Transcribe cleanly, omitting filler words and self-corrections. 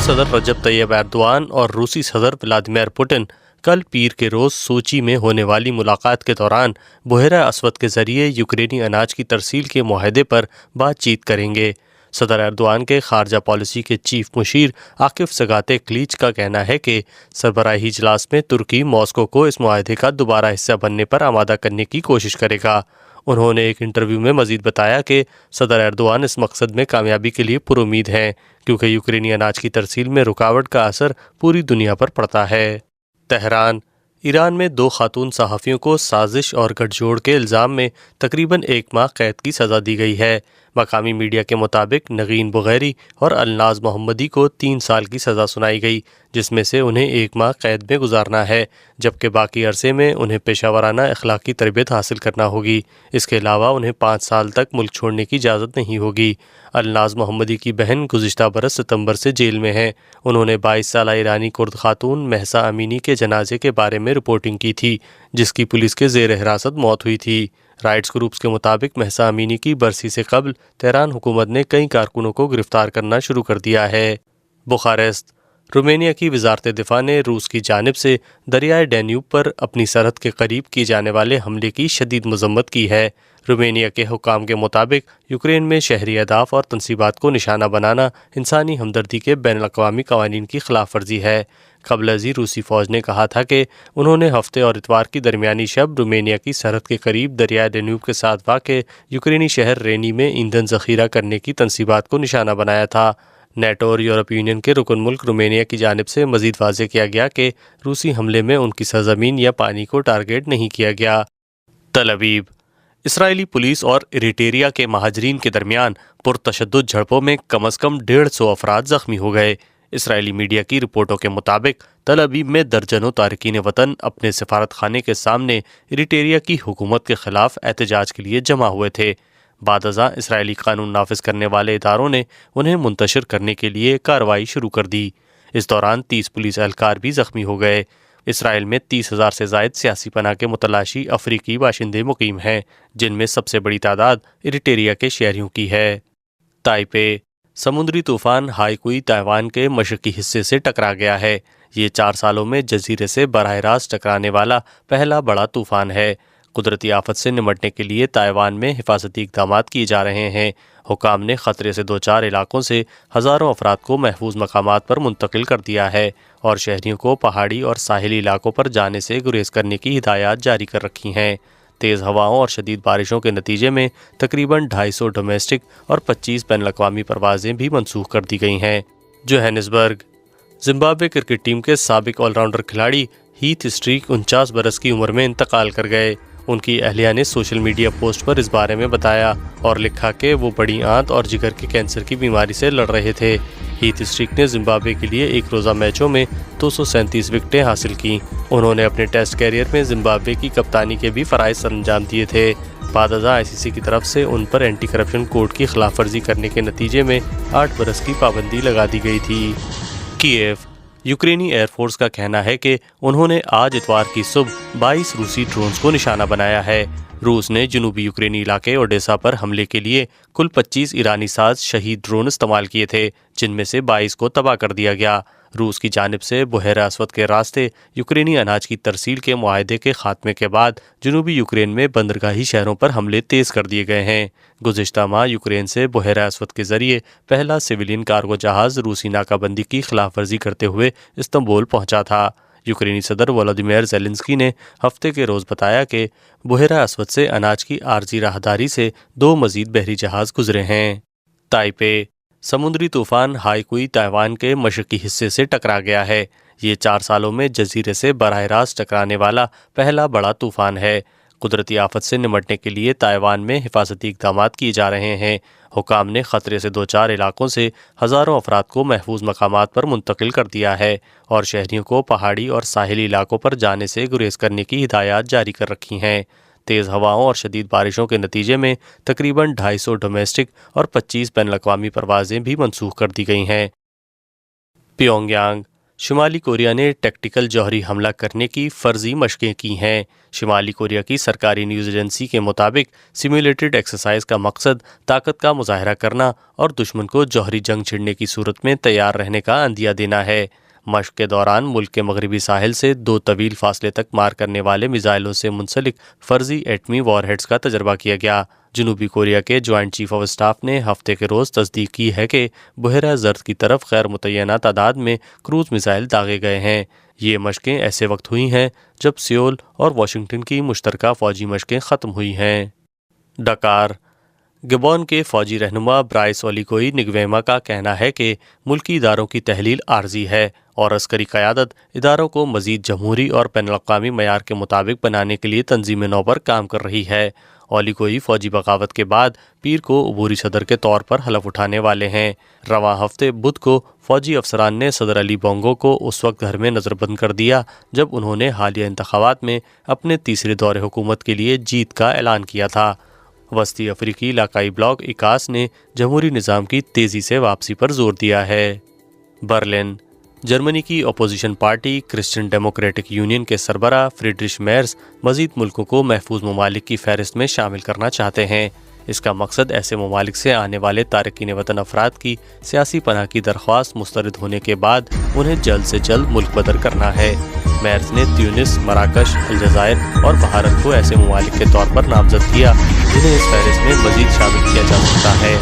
صدر رجب Tayyip Erdogan اور روسی صدر ولادیمیر پوٹن کل پیر کے روز سوچی میں ہونے والی ملاقات کے دوران بحیرہ اسود کے ذریعے یوکرینی اناج کی ترسیل کے معاہدے پر بات چیت کریں گے۔ صدر ایردوان کے خارجہ پالیسی کے چیف مشیر عاقف سگاتے کلیچ کا کہنا ہے کہ سربراہی اجلاس میں ترکی ماسکو کو اس معاہدے کا دوبارہ حصہ بننے پر آمادہ کرنے کی کوشش کرے گا۔ انہوں نے ایک انٹرویو میں مزید بتایا کہ صدر ایردوان اس مقصد میں کامیابی کے لیے پر امید ہیں، کیونکہ یوکرینی اناج کی ترسیل میں رکاوٹ کا اثر پوری دنیا پر پڑتا ہے۔ تہران۔ ایران میں 2 خاتون صحافیوں کو سازش اور گٹھ جوڑ کے الزام میں تقریباً 1 ماہ قید کی سزا دی گئی ہے۔ مقامی میڈیا کے مطابق نگین بغیری اور الناز محمدی کو 3 سال کی سزا سنائی گئی، جس میں سے انہیں 1 ماہ قید میں گزارنا ہے، جبکہ باقی عرصے میں انہیں پیشہ ورانہ اخلاقی تربیت حاصل کرنا ہوگی۔ اس کے علاوہ انہیں 5 سال تک ملک چھوڑنے کی اجازت نہیں ہوگی۔ الناز محمدی کی بہن گزشتہ برس ستمبر سے جیل میں ہیں۔ انہوں نے 22 سالہ ایرانی کرد خاتون مہسا امینی کے جنازے کے بارے میں رپورٹنگ کی تھی، جس کی پولیس کے زیر حراست موت ہوئی تھی۔ رائٹس گروپس کے مطابق مہسا امینی کی برسی سے قبل تہران حکومت نے کئی کارکنوں کو گرفتار کرنا شروع کر دیا ہے۔ بخارسٹ۔ رومینیا کی وزارت دفاع نے روس کی جانب سے دریائے ڈینیوب پر اپنی سرحد کے قریب کیے جانے والے حملے کی شدید مذمت کی ہے۔ رومینیا کے حکام کے مطابق یوکرین میں شہری اہداف اور تنصیبات کو نشانہ بنانا انسانی ہمدردی کے بین الاقوامی قوانین کی خلاف ورزی ہے۔ قبل ازیں روسی فوج نے کہا تھا کہ انہوں نے ہفتے اور اتوار کی درمیانی شب رومینیا کی سرحد کے قریب دریائے ڈینیوب کے ساتھ واقع یوکرینی شہر رینی میں ایندھن ذخیرہ کرنے کی تنصیبات کو نشانہ بنایا تھا۔ نیٹو اور یورپی یونین کے رکن ملک رومینیا کی جانب سے مزید واضح کیا گیا کہ روسی حملے میں ان کی سرزمین یا پانی کو ٹارگیٹ نہیں کیا گیا۔ تل ابیب۔ اسرائیلی پولیس اور اریٹریا کے مہاجرین کے درمیان پرتشدد جھڑپوں میں کم از کم 150 افراد زخمی ہو گئے۔ اسرائیلی میڈیا کی رپورٹوں کے مطابق تل ابیب میں درجنوں تارکین وطن اپنے سفارت خانے کے سامنے اریٹریا کی حکومت کے خلاف احتجاج کے لیے جمع ہوئے تھے۔ بعد ازاں اسرائیلی قانون نافذ کرنے والے اداروں نے انہیں منتشر کرنے کے لیے کارروائی شروع کر دی۔ اس دوران 30 پولیس اہلکار بھی زخمی ہو گئے۔ اسرائیل میں 30,000 سے زائد سیاسی پناہ کے متلاشی افریقی باشندے مقیم ہیں، جن میں سب سے بڑی تعداد اریٹریا کے شہریوں کی ہے۔ تائپے۔ سمندری طوفان ہائیکوئی تائیوان کے مشرقی حصے سے ٹکرا گیا ہے۔ یہ 4 سالوں میں جزیرے سے براہ راست ٹکرانے والا پہلا بڑا طوفان ہے۔ قدرتی آفت سے نمٹنے کے لیے تائیوان میں حفاظتی اقدامات کیے جا رہے ہیں۔ حکام نے خطرے سے دوچار علاقوں سے ہزاروں افراد کو محفوظ مقامات پر منتقل کر دیا ہے اور شہریوں کو پہاڑی اور ساحلی علاقوں پر جانے سے گریز کرنے کی ہدایات جاری کر رکھی ہیں۔ تیز ہواؤں اور شدید بارشوں کے نتیجے میں تقریباً 250 ڈومیسٹک اور 25 بین الاقوامی پروازیں بھی منسوخ کر دی گئی ہیں۔ جوہانسبرگ۔ زمبابوے کرکٹ ٹیم کے سابق آل راؤنڈر کھلاڑی ہیتھ اسٹریک 49 برس کی عمر میں انتقال کر گئے۔ ان کی اہلیہ نے سوشل میڈیا پوسٹ پر اس بارے میں بتایا اور لکھا کہ وہ بڑی آنت اور جگر کے کینسر کی بیماری سے لڑ رہے تھے۔ ہیتھ اسٹریک نے زمبابوے کے لیے 1 روزہ میچوں میں 237 وکٹیں حاصل کیں۔ انہوں نے اپنے ٹیسٹ کیریئر میں زمبابوے کی کپتانی کے بھی فرائض سر انجام دیے تھے۔ بعد ازاں ICC کی طرف سے ان پر اینٹی کرپشن کوڈ کی خلاف ورزی کرنے کے نتیجے میں 8 برس کی پابندی لگا دی گئی تھی۔ کییو۔ یوکرینی ایئر فورس کا کہنا ہے کہ انہوں نے آج اتوار کی صبح 22 روسی ڈرونز کو نشانہ بنایا ہے۔ روس نے جنوبی یوکرینی علاقے اوڈیسا پر حملے کے لیے کل 25 ایرانی ساز شہید ڈرون استعمال کیے تھے، جن میں سے 22 کو تباہ کر دیا گیا۔ روس کی جانب سے بحیرہ اسود کے راستے یوکرینی اناج کی ترسیل کے معاہدے کے خاتمے کے بعد جنوبی یوکرین میں بندرگاہی شہروں پر حملے تیز کر دیے گئے ہیں۔ گزشتہ ماہ یوکرین سے بحیرہ اسود کے ذریعے پہلا سویلین کارگو جہاز روسی ناکہ بندی کی خلاف ورزی کرتے ہوئے استنبول پہنچا تھا۔ یوکرینی صدر ولادیمیر زیلنسکی نے ہفتے کے روز بتایا کہ بحیرہ اسود سے اناج کی عارضی راہداری سے 2 مزید بحری جہاز گزرے ہیں۔ تائپے۔ سمندری طوفان ہائیکوئی تائیوان کے مشرقی حصے سے ٹکرا گیا ہے۔ یہ 4 سالوں میں جزیرے سے براہ راست ٹکرانے والا پہلا بڑا طوفان ہے۔ قدرتی آفت سے نمٹنے کے لیے تائیوان میں حفاظتی اقدامات کیے جا رہے ہیں۔ حکام نے خطرے سے دوچار علاقوں سے ہزاروں افراد کو محفوظ مقامات پر منتقل کر دیا ہے اور شہریوں کو پہاڑی اور ساحلی علاقوں پر جانے سے گریز کرنے کی ہدایات جاری کر رکھی ہیں۔ تیز ہواؤں اور شدید بارشوں کے نتیجے میں تقریباً 250 ڈومیسٹک اور 25 بین الاقوامی پروازیں بھی منسوخ کر دی گئی ہیں۔ پیونگ یانگ۔ شمالی کوریا نے ٹیکٹیکل جوہری حملہ کرنے کی فرضی مشقیں کی ہیں۔ شمالی کوریا کی سرکاری نیوز ایجنسی کے مطابق سیمولیٹڈ ایکسرسائز کا مقصد طاقت کا مظاہرہ کرنا اور دشمن کو جوہری جنگ چھڑنے کی صورت میں تیار رہنے کا عندیہ دینا ہے۔ مشق کے دوران ملک کے مغربی ساحل سے 2 طویل فاصلے تک مار کرنے والے میزائلوں سے منسلک فرضی ایٹمی وار ہیڈز کا تجربہ کیا گیا۔ جنوبی کوریا کے جوائنٹ چیف آف اسٹاف نے ہفتے کے روز تصدیق کی ہے کہ بحیرہ زرد کی طرف غیر متعینہ تعداد میں کروز میزائل داغے گئے ہیں۔ یہ مشقیں ایسے وقت ہوئی ہیں جب سیول اور واشنگٹن کی مشترکہ فوجی مشقیں ختم ہوئی ہیں۔ ڈکار گبون کے فوجی رہنما برائس اولیکوئی نگویما کا کہنا ہے کہ ملکی اداروں کی تحلیل عارضی ہے اور عسکری قیادت اداروں کو مزید جمہوری اور بین الاقوامی معیار کے مطابق بنانے کے لیے تنظیم نو پر کام کر رہی ہے۔ اولیکوئی فوجی بغاوت کے بعد پیر کو عبوری صدر کے طور پر حلف اٹھانے والے ہیں۔ رواں ہفتے بدھ کو فوجی افسران نے صدر علی بونگو کو اس وقت گھر میں نظر بند کر دیا جب انہوں نے حالیہ انتخابات میں اپنے تیسرے دور حکومت کے لیے جیت کا اعلان کیا تھا۔ وسطی افریقی علاقائی بلاک ایکاس نے جمہوری نظام کی تیزی سے واپسی پر زور دیا ہے۔ برلن جرمنی کی opposition party Christian democratic union کے سربراہ فریڈرش میرز مزید ملکوں کو محفوظ ممالک کی فہرست میں شامل کرنا چاہتے ہیں۔ اس کا مقصد ایسے ممالک سے آنے والے تارکین وطن افراد کی سیاسی پناہ کی درخواست مسترد ہونے کے بعد انہیں جلد سے جلد ملک بدر کرنا ہے۔ میرز نے تیونس، مراکش، الجزائر اور بھارت کو ایسے ممالک کے طور پر نامزد کیا جنہیں اس فہرست میں مزید شامل کیا جا سکتا ہے۔